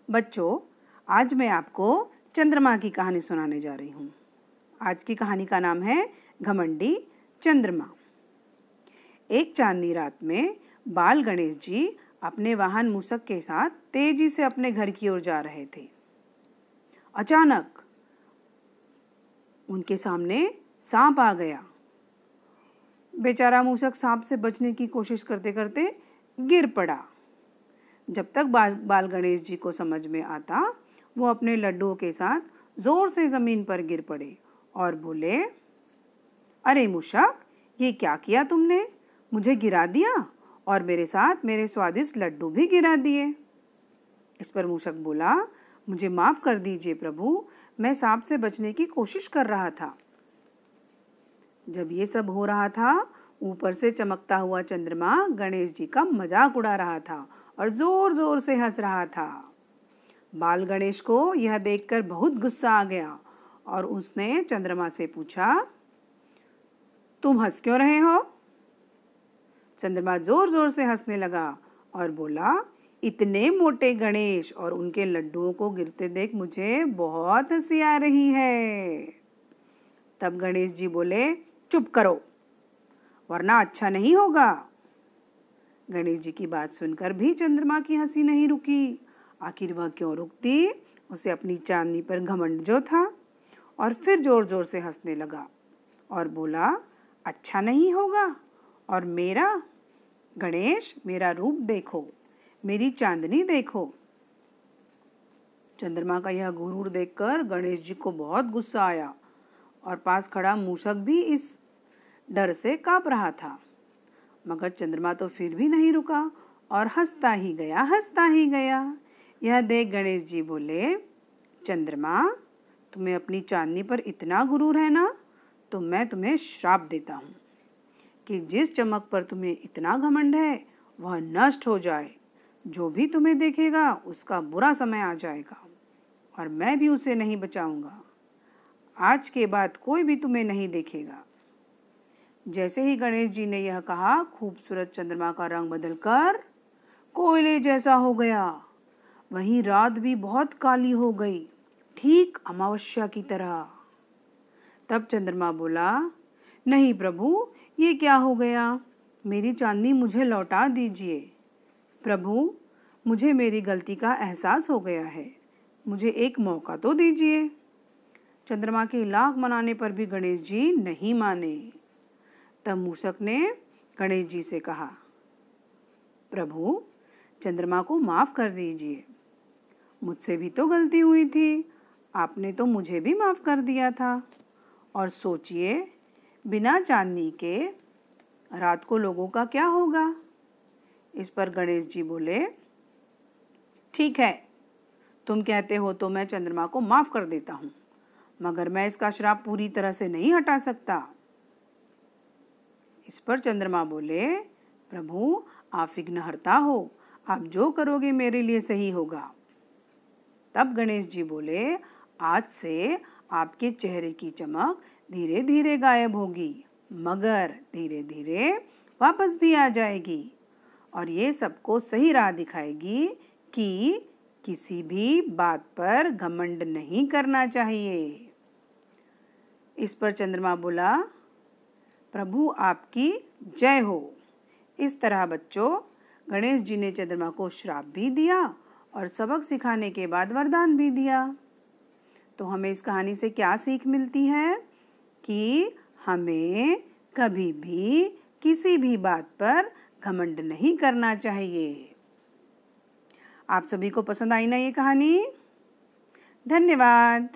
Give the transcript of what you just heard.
बच्चों, आज मैं आपको चंद्रमा की कहानी सुनाने जा रही हूँ। आज की कहानी का नाम है घमंडी चंद्रमा। एक चांदनी रात में बाल गणेश जी अपने वाहन मूषक के साथ तेजी से अपने घर की ओर जा रहे थे। अचानक उनके सामने सांप आ गया। बेचारा मूषक सांप से बचने की कोशिश करते करते गिर पड़ा। जब तक बाल गणेश जी को समझ में आता, वो अपने लड्डुओं के साथ जोर से जमीन पर गिर पड़े और बोले, अरे मूषक, ये क्या किया तुमने? मुझे गिरा दिया और मेरे साथ मेरे स्वादिष्ट लड्डू भी गिरा दिए। इस पर मूषक बोला, मुझे माफ कर दीजिए प्रभु, मैं सांप से बचने की कोशिश कर रहा था। जब ये सब हो रहा था, ऊपर से चमकता हुआ चंद्रमा गणेश जी का मजाक उड़ा रहा था और जोर जोर से हंस रहा था। बाल गणेश को यह देखकर बहुत गुस्सा आ गया और उसने चंद्रमा से पूछा, तुम हंस क्यों रहे हो? चंद्रमा जोर जोर से हंसने लगा और बोला, इतने मोटे गणेश और उनके लड्डुओं को गिरते देख मुझे बहुत हंसी आ रही है। तब गणेश जी बोले, चुप करो, वरना अच्छा नहीं होगा। गणेश जी की बात सुनकर भी चंद्रमा की हंसी नहीं रुकी। आखिर वह क्यों रुकती? उसे अपनी चांदनी पर घमंड जो था। और फिर जोर जोर से हंसने लगा और बोला, अच्छा नहीं होगा? और मेरा गणेश, मेरा रूप देखो, मेरी चांदनी देखो। चंद्रमा का यह गुरूर देखकर गणेश जी को बहुत गुस्सा आया और पास खड़ा मूषक भी इस डर से कांप रहा था। मगर चंद्रमा तो फिर भी नहीं रुका और हंसता ही गया। यह देख गणेश जी बोले, चंद्रमा, तुम्हें अपनी चांदनी पर इतना गुरूर है ना, तो मैं तुम्हें श्राप देता हूँ कि जिस चमक पर तुम्हें इतना घमंड है वह नष्ट हो जाए। जो भी तुम्हें देखेगा उसका बुरा समय आ जाएगा और मैं भी उसे नहीं बचाऊंगा। आज के बाद कोई भी तुम्हें नहीं देखेगा। जैसे ही गणेश जी ने यह कहा, खूबसूरत चंद्रमा का रंग बदलकर कोयले जैसा हो गया। वहीं रात भी बहुत काली हो गई, ठीक अमावस्या की तरह। तब चंद्रमा बोला, नहीं प्रभु, ये क्या हो गया? मेरी चांदनी मुझे लौटा दीजिए। प्रभु, मुझे मेरी गलती का एहसास हो गया है, मुझे एक मौका तो दीजिए। चंद्रमा के लाख मनाने पर भी गणेश जी नहीं माने। तब मूषक ने गणेश जी से कहा, प्रभु, चंद्रमा को माफ कर दीजिए, मुझसे भी तो गलती हुई थी, आपने तो मुझे भी माफ कर दिया था। और सोचिए, बिना चांदनी के रात को लोगों का क्या होगा? इस पर गणेश जी बोले, ठीक है, तुम कहते हो तो मैं चंद्रमा को माफ कर देता हूँ, मगर मैं इसका श्राप पूरी तरह से नहीं हटा सकता। इस पर चंद्रमा बोले, प्रभु, आप विघ्नहर्ता हो, आप जो करोगे मेरे लिए सही होगा। तब गणेश जी बोले, आज से आपके चेहरे की चमक धीरे धीरे गायब होगी, मगर धीरे धीरे वापस भी आ जाएगी और ये सबको सही राह दिखाएगी कि किसी भी बात पर घमंड नहीं करना चाहिए। इस पर चंद्रमा बोला, प्रभु आपकी जय हो। इस तरह बच्चों, गणेश जी ने चंद्रमा को श्राप भी दिया और सबक सिखाने के बाद वरदान भी दिया। तो हमें इस कहानी से क्या सीख मिलती है? कि हमें कभी भी किसी भी बात पर घमंड नहीं करना चाहिए। आप सभी को पसंद आई ना ये कहानी? धन्यवाद।